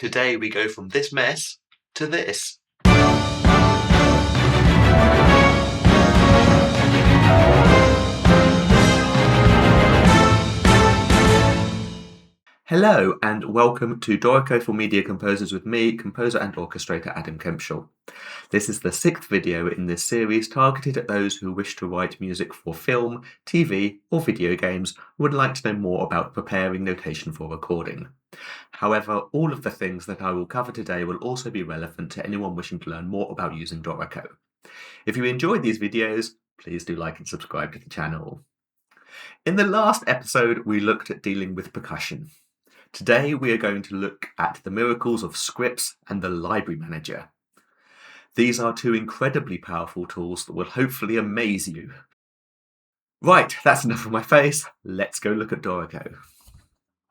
Today we go from this mess to this. Hello and welcome to Dorico for Media Composers with me, composer and orchestrator Adam Kempshall. This is the 6th video in this series targeted at those who wish to write music for film, TV or video games who would like to know more about preparing notation for recording. However, all of the things that I will cover today will also be relevant to anyone wishing to learn more about using Dorico. If you enjoyed these videos, please do like and subscribe to the channel. In the last episode, we looked at dealing with percussion. Today we are going to look at the miracles of scripts and the library manager. These are two incredibly powerful tools that will hopefully amaze you. Right, that's enough of my face. Let's go look at Dorico.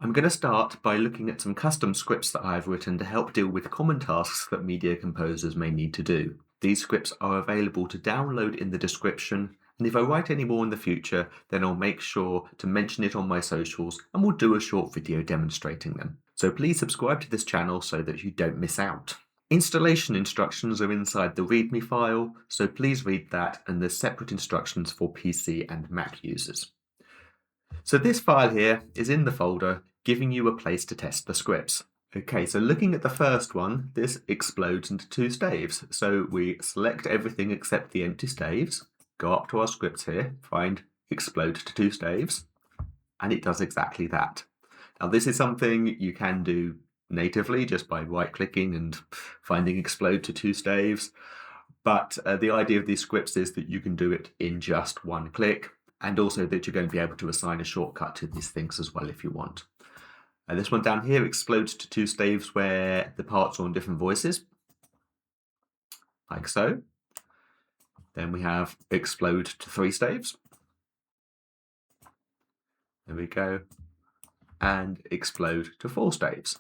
I'm going to start by looking at some custom scripts that I've written to help deal with common tasks that media composers may need to do. These scripts are available to download in the description, and if I write any more in the future, then I'll make sure to mention it on my socials and we'll do a short video demonstrating them. So please subscribe to this channel so that you don't miss out. Installation instructions are inside the README file, so please read that, and there's separate instructions for PC and Mac users. So this file here is in the folder, giving you a place to test the scripts. Okay, so looking at the first one, this explodes into two staves. So we select everything except the empty staves, go up to our scripts here, find explode to two staves, and it does exactly that. Now this is something you can do natively just by right-clicking and finding explode to two staves, but the idea of these scripts is that you can do it in just one click, and also that you're going to be able to assign a shortcut to these things as well if you want. This one down here explodes to two staves where the parts are on different voices, like so. Then we have explode to three staves. There we go. And explode to four staves.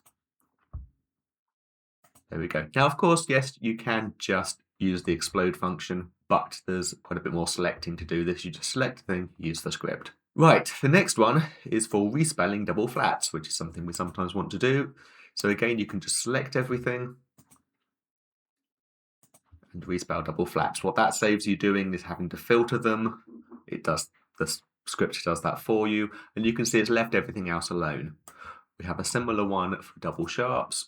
There we go. Now, of course, yes, you can just use the explode function, but there's quite a bit more selecting to do this. You just select the thing, use the script. Right, the next one is for respelling double flats, which is something we sometimes want to do. So again, you can just select everything and respell double flaps. What that saves you doing is having to filter them. The script does that for you, and you can see it's left everything else alone. We have a similar one for double sharps.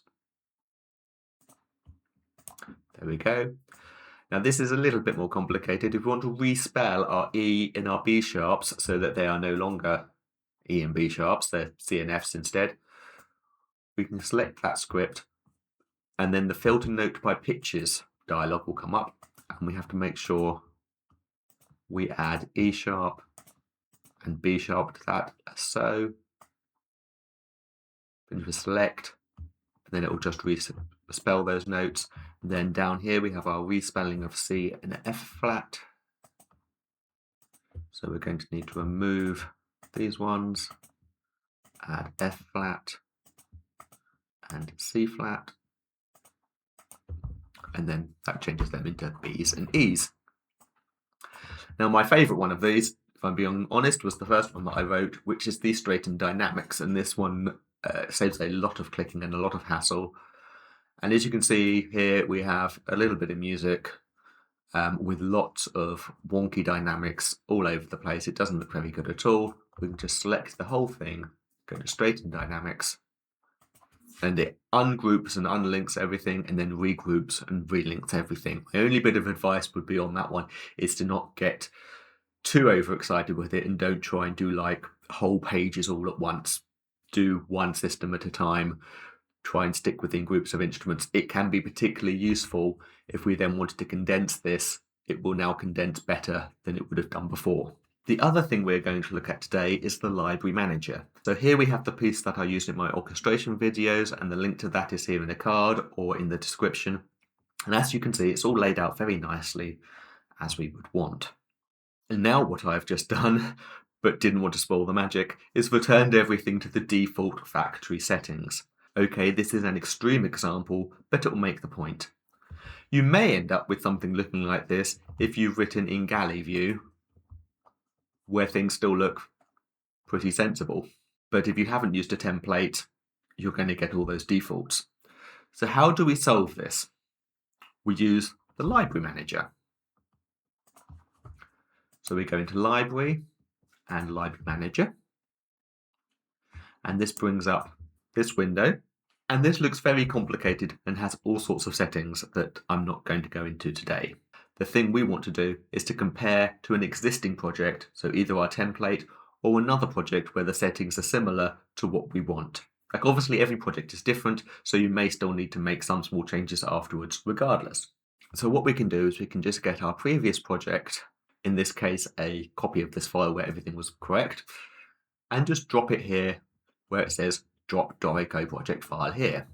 There we go. Now this is a little bit more complicated. If we want to respell our E in our B sharps so that they are no longer E and B sharps, they're C and Fs instead, we can select that script, and then the filter note by pitches dialog will come up, and we have to make sure we add E sharp and B sharp to that, so. And we select, and then it will just respell those notes. And then down here we have our respelling of C and F flat. So we're going to need to remove these ones, add F flat and C flat, and then that changes them into B's and E's. Now my favourite one of these, if I'm being honest, was the first one that I wrote, which is the straighten dynamics, and this one saves a lot of clicking and a lot of hassle. And as you can see here, we have a little bit of music with lots of wonky dynamics all over the place. It doesn't look very good at all. We can just select the whole thing, go to straighten dynamics, and it ungroups and unlinks everything and then regroups and relinks everything. My only bit of advice would be on that one is to not get too overexcited with it and don't try and do like whole pages all at once. Do one system at a time. Try and stick within groups of instruments. It can be particularly useful if we then wanted to condense this. It will now condense better than it would have done before. The other thing we're going to look at today is the library manager. So here we have the piece that I used in my orchestration videos, and the link to that is here in a card or in the description. And as you can see, it's all laid out very nicely as we would want. And now what I've just done, but didn't want to spoil the magic, is returned everything to the default factory settings. Okay, this is an extreme example, but it will make the point. You may end up with something looking like this if you've written in galley view, where things still look pretty sensible. But if you haven't used a template, you're going to get all those defaults. So how do we solve this? We use the Library Manager. So we go into Library and Library Manager, and this brings up this window. And this looks very complicated and has all sorts of settings that I'm not going to go into today. The thing we want to do is to compare to an existing project, so either our template or another project where the settings are similar to what we want. Like obviously every project is different, so you may still need to make some small changes afterwards regardless. So what we can do is we can just get our previous project, in this case a copy of this file where everything was correct, and just drop it here where it says drop Dorico project file here.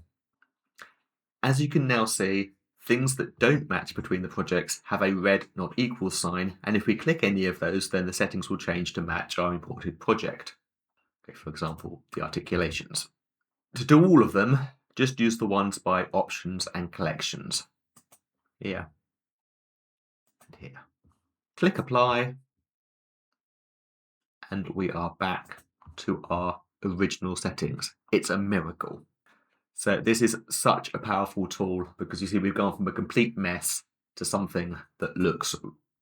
As you can now see, things that don't match between the projects have a red not equal sign, and if we click any of those, then the settings will change to match our imported project. Okay, for example, the articulations. To do all of them, just use the ones by options and collections. Here and here. Click apply, and we are back to our original settings. It's a miracle. So this is such a powerful tool because you see we've gone from a complete mess to something that looks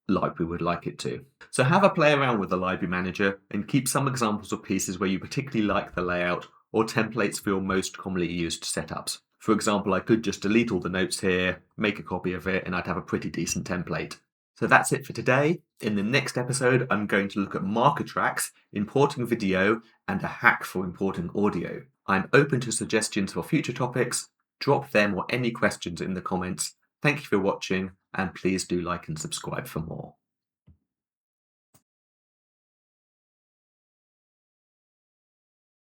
like we would like it to. So have a play around with the Library Manager and keep some examples of pieces where you particularly like the layout or templates for your most commonly used setups. For example, I could just delete all the notes here, make a copy of it, and I'd have a pretty decent template. So that's it for today. In the next episode, I'm going to look at marker tracks, importing video, and a hack for importing audio. I'm open to suggestions for future topics. Drop them or any questions in the comments. Thank you for watching, and please do like and subscribe for more.